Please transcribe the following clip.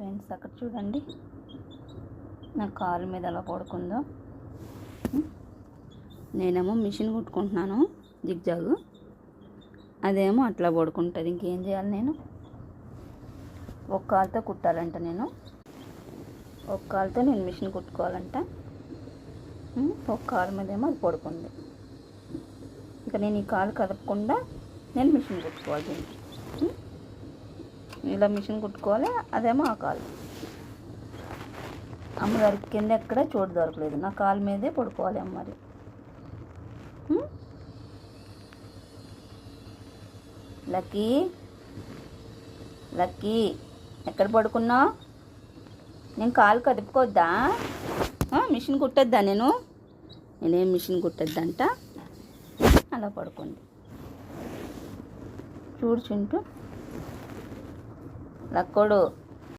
Friends అక్కడ చూడండి నా కాలు మీద ఎలా పడుకుందో. నేనేమో మిషన్ కుట్టుకుంటున్నాను జిగ్జాగు, అదేమో అట్లా పడుకుంటుంది. ఇంకేం చేయాలి, నేను ఒక కాలుతో కుట్టాలంట, ఒక కాలుతో నేను మిషన్ కుట్టుకోవాలంట. ఒక కాలు మీద ఏమో అది పడుకుంది. ఇక నేను ఈ కాలు కదపకుండా నేను మిషన్ కుట్టుకోవాలి దీనికి. ఇలా మిషన్ కుట్టుకోవాలి, అదేమో ఆ కాలు. అమ్మగారికి కింద ఎక్కడ చోటు దొరకలేదు, నా కాలు మీదే పడుకోవాలి అమ్మరి. లక్కీ లక్కీ ఎక్కడ పడుకున్నావు? నేను కాలు కదుపుకోవద్దా? మిషన్ కుట్టొద్దా? నేనేం మిషన్ కుట్టొద్దంట. అలా పడుకోండి. చూడు చింటూ, లక్కోడు